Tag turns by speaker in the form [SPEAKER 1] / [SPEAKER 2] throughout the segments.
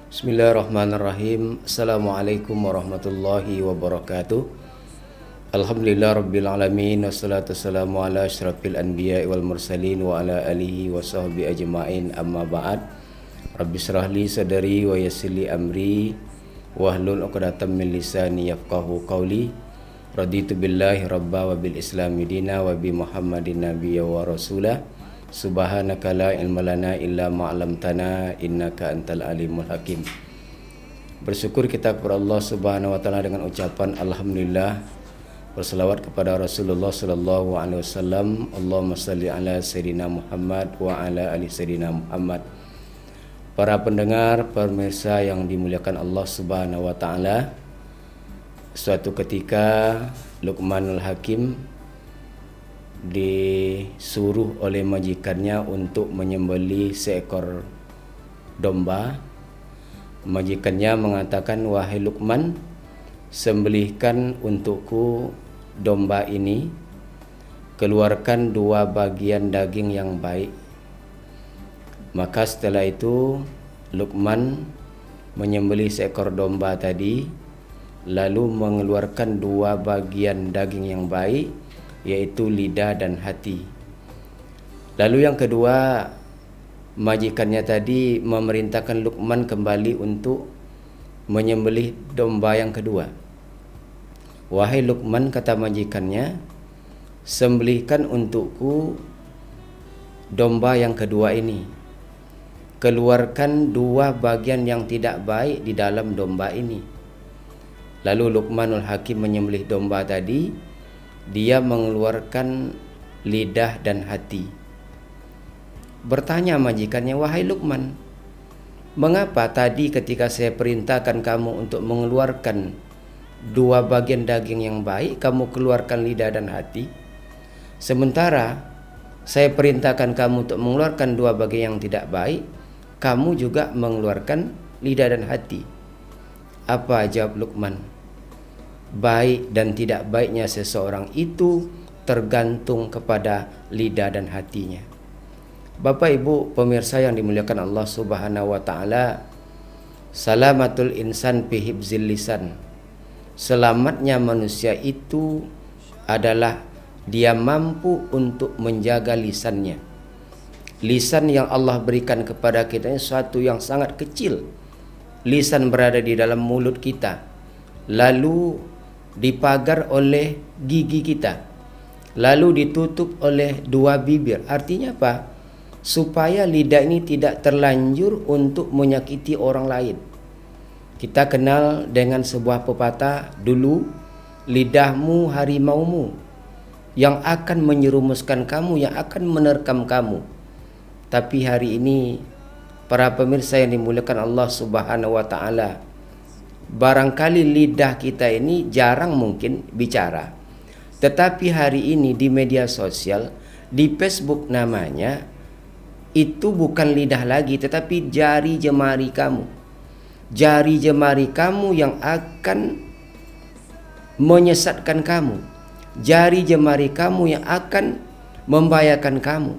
[SPEAKER 1] Bismillahirrahmanirrahim. Assalamualaikum warahmatullahi wabarakatuh. Alhamdulillah rabbil alamin, wassalatu wassalamu ala asyrafil anbiya wal mursalin wa ala alihi wa sahbihi ajma'in, amma ba'd. Rabbi shrah li sadri wa yassir li amri wahlul 'uqdatam min lisani yafqahu qawli. Raditu billahi rabba wa bil islami dina wa bi Muhammadin nabiyya wa rasulah. Subhanaka la ilma lana illa ma 'allamtana innaka antal alimul hakim. Bersyukur kita kepada Allah Subhanahu wa taala dengan ucapan alhamdulillah. Berselawat kepada Rasulullah sallallahu alaihi wasallam. Allahumma shalli ala sayyidina Muhammad wa ala ali sayyidina Muhammad. Para pendengar, pemirsa yang dimuliakan Allah Subhanahu wa taala, suatu ketika Luqmanul Hakim disuruh oleh majikannya untuk menyembelih seekor domba. Majikannya mengatakan, "Wahai Luqman, sembelihkan untukku domba ini, keluarkan 2 bagian daging yang baik." Maka setelah itu Luqman menyembelih seekor domba tadi, lalu mengeluarkan 2 bagian daging yang baik, yaitu lidah dan hati. Lalu yang kedua, majikannya tadi memerintahkan Luqman kembali untuk menyembelih domba yang kedua. "Wahai Luqman," kata majikannya, "sembelihkan untukku domba yang kedua ini. Keluarkan 2 bagian yang tidak baik di dalam domba ini." Lalu Luqmanul Hakim menyembelih domba tadi. Dia mengeluarkan lidah dan hati. Bertanya majikannya, "Wahai Luqman, mengapa tadi ketika saya perintahkan kamu untuk mengeluarkan 2 bagian daging yang baik, kamu keluarkan lidah dan hati? Sementara saya perintahkan kamu untuk mengeluarkan 2 bagian yang tidak baik, kamu juga mengeluarkan lidah dan hati." Apa jawab Luqman? "Baik dan tidak baiknya seseorang itu tergantung kepada lidah dan hatinya." Bapak Ibu pemirsa yang dimuliakan Allah Subhanahu wa taala, salamatul insan fi hibzil lisan. Selamatnya manusia itu adalah dia mampu untuk menjaga lisannya. Lisan yang Allah berikan kepada kita ini suatu yang sangat kecil. Lisan berada di dalam mulut kita, lalu dipagar oleh gigi kita, lalu ditutup oleh 2 bibir. Artinya apa? Supaya lidah ini tidak terlanjur untuk menyakiti orang lain. Kita kenal dengan sebuah pepatah dulu, "Lidahmu harimaumu yang akan menyerumuskan kamu, yang akan menerkam kamu." Tapi hari ini para pemirsa yang dimuliakan Allah Subhanahu wa taala, barangkali lidah kita ini jarang mungkin bicara. Tetapi hari ini di media sosial, di Facebook namanya, itu bukan lidah lagi, tetapi jari jemari kamu. Jari jemari kamu yang akan menyesatkan kamu. Jari jemari kamu yang akan membahayakan kamu.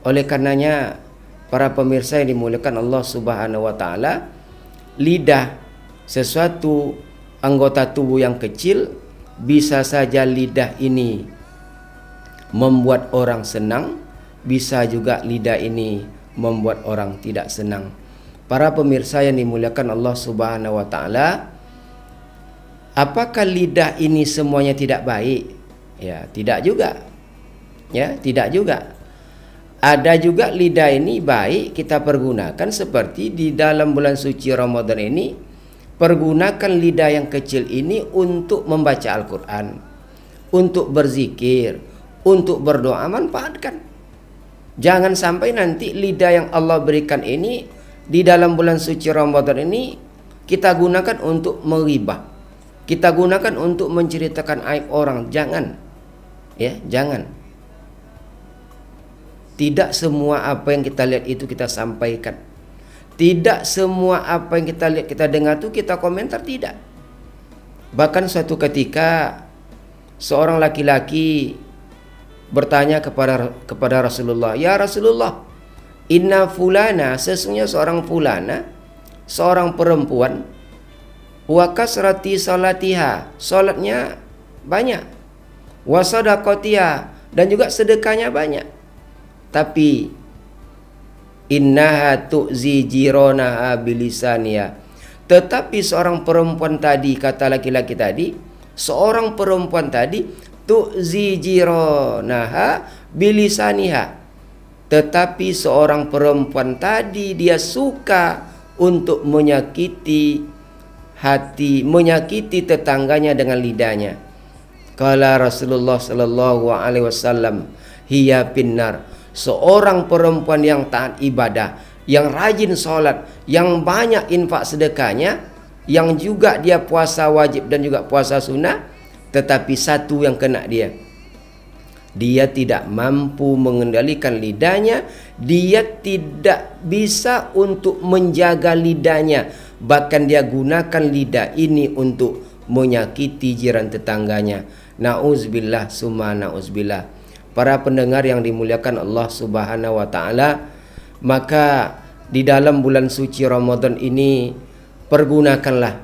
[SPEAKER 1] Oleh karenanya, para pemirsa yang dimuliakan Allah Subhanahu wa taala, lidah sesuatu anggota tubuh yang kecil. Bisa saja lidah ini membuat orang senang, bisa juga lidah ini membuat orang tidak senang. Para pemirsa yang dimuliakan Allah Subhanahu wa taala, apakah lidah ini semuanya tidak baik? Ya, tidak juga. Ya, tidak juga. Ada juga lidah ini baik kita pergunakan, seperti di dalam bulan suci Ramadan ini. Pergunakan lidah yang kecil ini untuk membaca Al-Quran, untuk berzikir, untuk berdoa, manfaatkan. Jangan sampai nanti lidah yang Allah berikan ini di dalam bulan suci Ramadan ini kita gunakan untuk meribah, kita gunakan untuk menceritakan aib orang. Jangan. Ya, jangan. Tidak semua apa yang kita lihat itu kita sampaikan. Tidak semua apa yang kita lihat, kita dengar itu kita komentar, tidak. Bahkan suatu ketika seorang laki-laki bertanya kepada Rasulullah, "Ya Rasulullah, inna fulana, sesungguhnya seorang fulana seorang perempuan wa kasrati salatiha, salatnya banyak, wa sadaqatiha, dan juga sedekahnya banyak, tapi innaha tu'zi jiranaha bilisaniha, tetapi seorang perempuan tadi, kata laki-laki tadi, seorang perempuan tadi tu'zi jiranaha bilisaniha, tetapi seorang perempuan tadi dia suka untuk menyakiti hati, menyakiti tetangganya dengan lidahnya. Kala Rasulullah sallallahu alaihi wasallam, hiya pinnar, seorang perempuan yang taat ibadah, yang rajin sholat, yang banyak infak sedekahnya, yang juga dia puasa wajib dan juga puasa sunnah, tetapi satu yang kena dia tidak mampu mengendalikan lidahnya, dia tidak bisa untuk menjaga lidahnya, bahkan dia gunakan lidah ini untuk menyakiti jiran tetangganya. Na'udzubillah summa na'udzubillah. Para pendengar yang dimuliakan Allah Subhanahu wa taala, maka di dalam bulan suci Ramadan ini pergunakanlah,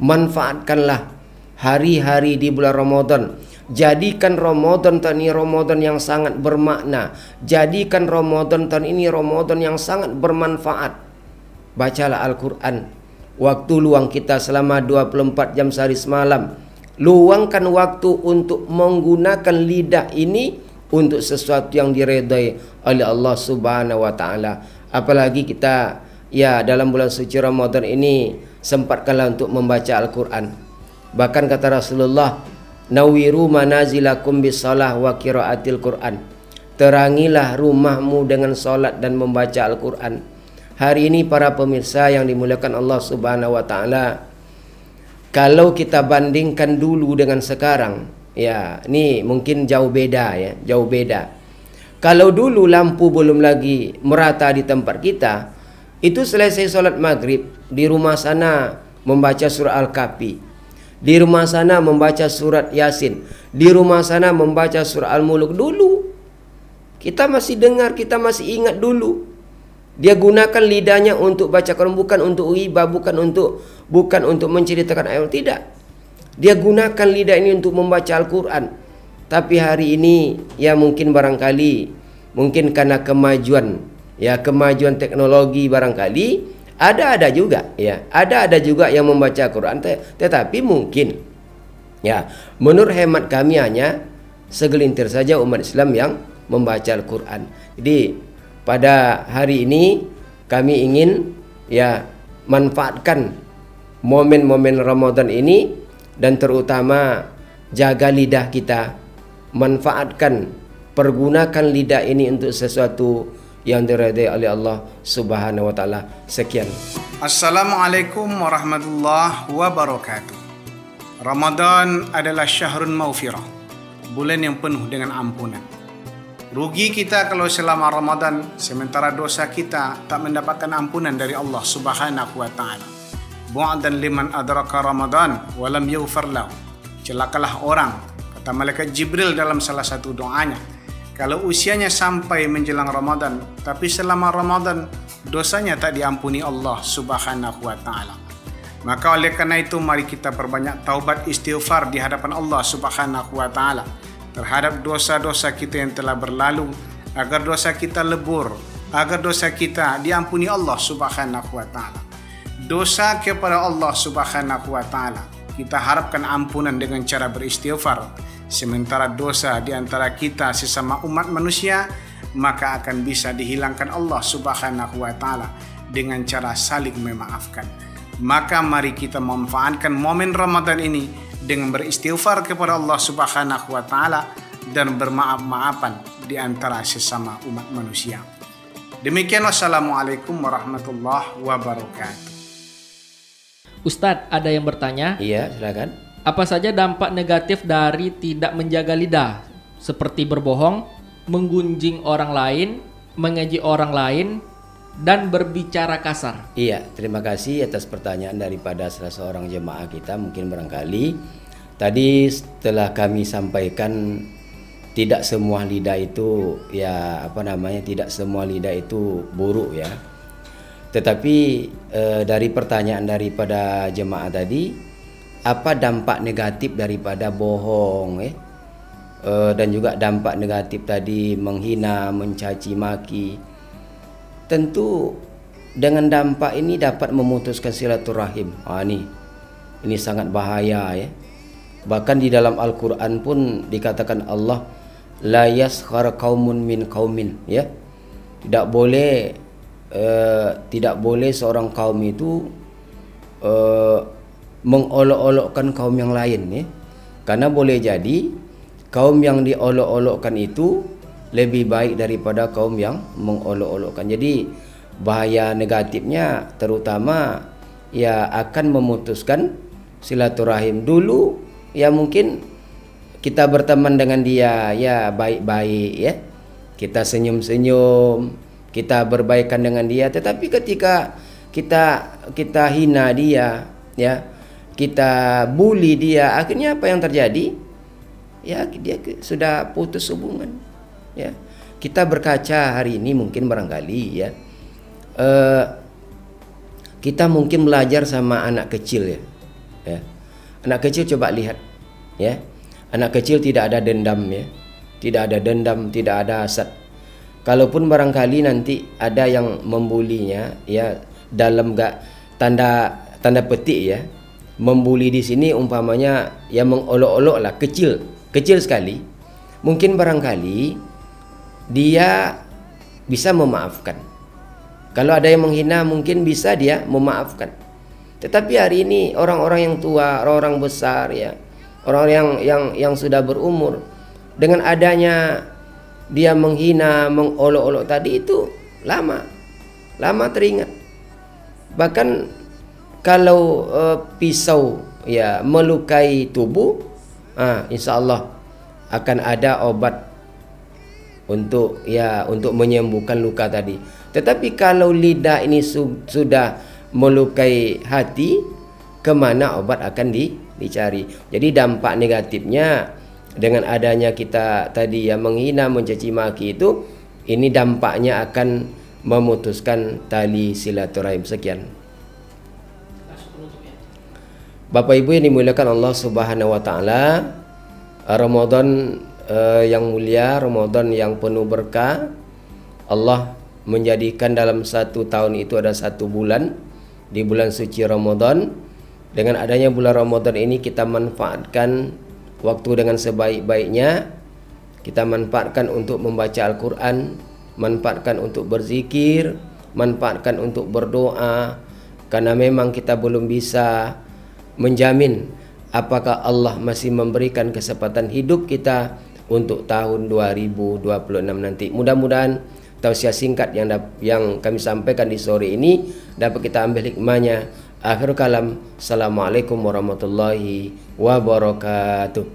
[SPEAKER 1] manfaatkanlah hari-hari di bulan Ramadan. Jadikan Ramadan tahun ini Ramadan yang sangat bermakna. Jadikan Ramadan tahun ini Ramadan yang sangat bermanfaat. Bacalah Al-Quran. Waktu luang kita selama 24 jam sehari semalam, luangkan waktu untuk menggunakan lidah ini untuk sesuatu yang diredai oleh Allah Subhanahu wa taala. Apalagi kita dalam bulan suci Ramadan ini sempatkanlah untuk membaca Al-Quran. Bahkan kata Rasulullah, nawiru manazilakum bisalah wa qiraatil Quran, terangilah rumahmu dengan salat dan membaca Al-Quran. Hari ini para pemirsa yang dimuliakan Allah Subhanahu wa taala, kalau kita bandingkan dulu dengan sekarang, ini mungkin jauh beda, jauh beda. Kalau dulu lampu belum lagi merata di tempat kita, itu selesai sholat maghrib, di rumah sana membaca surah Al-Kahfi, di rumah sana membaca surat Yasin, di rumah sana membaca surah Al-Muluk. Dulu kita masih dengar, kita masih ingat dulu. Dia gunakan lidahnya untuk baca Quran, bukan untuk ghibah, bukan untuk menceritakan ayat, tidak. Dia gunakan lidah ini untuk membaca Al-Quran. Tapi hari ini mungkin barangkali, mungkin karena kemajuan teknologi barangkali ada juga yang membaca Quran, tetapi mungkin menurut hemat kami hanya segelintir saja umat Islam yang membaca Al-Quran. Jadi pada hari ini kami ingin manfaatkan momen-momen Ramadan ini, dan terutama jaga lidah kita, manfaatkan, pergunakan lidah ini untuk sesuatu yang diridai oleh Allah Subhanahu wa taala. Sekian.
[SPEAKER 2] Assalamualaikum warahmatullahi wabarakatuh. Ramadan adalah syahrun maghfirah, bulan yang penuh dengan ampunan. Rugi kita kalau selama Ramadan sementara dosa kita tak mendapatkan ampunan dari Allah Subhanahu wa taala. Bu'dan liman adraka Ramadan wa lam yughfar lahu. Celakalah orang, kata malaikat Jibril dalam salah satu doanya, kalau usianya sampai menjelang Ramadan tapi selama Ramadan dosanya tak diampuni Allah Subhanahu wa taala. Maka oleh karena itu mari kita perbanyak taubat istighfar di hadapan Allah Subhanahu wa taala terhadap dosa-dosa kita yang telah berlalu, agar dosa kita lebur, agar dosa kita diampuni Allah Subhanahu wa taala. Dosa kepada Allah Subhanahu wa taala kita harapkan ampunan dengan cara beristighfar. Sementara dosa di antara kita sesama umat manusia maka akan bisa dihilangkan Allah Subhanahu wa taala dengan cara saling memaafkan. Maka mari kita memanfaatkan momen Ramadan ini dengan beristighfar kepada Allah Subhanahu wa taala dan bermaaf-maafan di antara sesama umat manusia. Demikian, wassalamualaikum warahmatullahi wabarakatuh.
[SPEAKER 3] Ustadz, ada yang bertanya?
[SPEAKER 1] Iya, silakan.
[SPEAKER 3] Apa saja dampak negatif dari tidak menjaga lidah? Seperti berbohong, menggunjing orang lain, mengeji orang lain, dan berbicara kasar.
[SPEAKER 1] Iya, terima kasih atas pertanyaan daripada salah seorang jemaah kita. Mungkin barangkali tadi setelah kami sampaikan tidak semua lidah itu tidak semua lidah itu buruk ya. Tetapi dari pertanyaan daripada jemaah tadi, apa dampak negatif daripada bohong, dan juga dampak negatif tadi menghina, mencaci maki. Tentu dengan dampak ini dapat memutuskan silaturahim. Ini sangat bahaya, ya. Bahkan di dalam Al-Quran pun dikatakan Allah, la yaskhar qaumun min qaumin, ya. Tidak boleh seorang kaum itu mengolok-olokkan kaum yang lain, ya. Karena boleh jadi kaum yang diolok-olokkan itu lebih baik daripada kaum yang mengolok-olokkan. Jadi bahaya negatifnya terutama ya akan memutuskan silaturahim. Dulu ya mungkin kita berteman dengan dia ya baik-baik, ya. Kita senyum-senyum, kita berbaikan dengan dia. Tetapi ketika kita hina dia, ya, kita bully dia, akhirnya apa yang terjadi? Ya, dia sudah putus hubungan, ya. Kita berkaca hari ini mungkin barangkali, ya, kita mungkin belajar sama anak kecil, ya. Anak kecil coba lihat, ya. Anak kecil tidak ada dendam, ya. Tidak ada dendam, tidak ada hasad. Kalaupun barangkali nanti ada yang membulinya, ya, dalam tanda petik, ya. Membuli di sini umpamanya ya mengolok-olok lah, kecil sekali. Mungkin barangkali dia bisa memaafkan. Kalau ada yang menghina mungkin bisa dia memaafkan. Tetapi hari ini orang-orang yang tua, orang-orang besar, ya, orang yang sudah berumur, dengan adanya dia menghina, mengolok-olok tadi itu lama teringat. Bahkan kalau pisau ya melukai tubuh, insya Allah akan ada obat untuk menyembuhkan luka tadi. Tetapi kalau lidah ini sudah melukai hati, kemana obat akan dicari? Jadi dampak negatifnya dengan adanya kita tadi yang menghina, mencaci maki itu, ini dampaknya akan memutuskan tali silaturahim. Sekian. Bapak Ibu yang dimuliakan Allah Subhanahu wa taala, Ramadan yang mulia, Ramadan yang penuh berkah. Allah menjadikan dalam satu tahun itu ada satu bulan, di bulan suci Ramadan. Dengan adanya bulan Ramadan ini kita manfaatkan waktu dengan sebaik-baiknya. Kita manfaatkan untuk membaca Al-Quran, manfaatkan untuk berzikir, manfaatkan untuk berdoa. Karena memang kita belum bisa menjamin apakah Allah masih memberikan kesempatan hidup kita untuk tahun 2026 nanti. Mudah-mudahan tausiah singkat yang kami sampaikan di sore ini dapat kita ambil hikmahnya. Akhir kalam, assalamualaikum warahmatullahi wabarakatuh.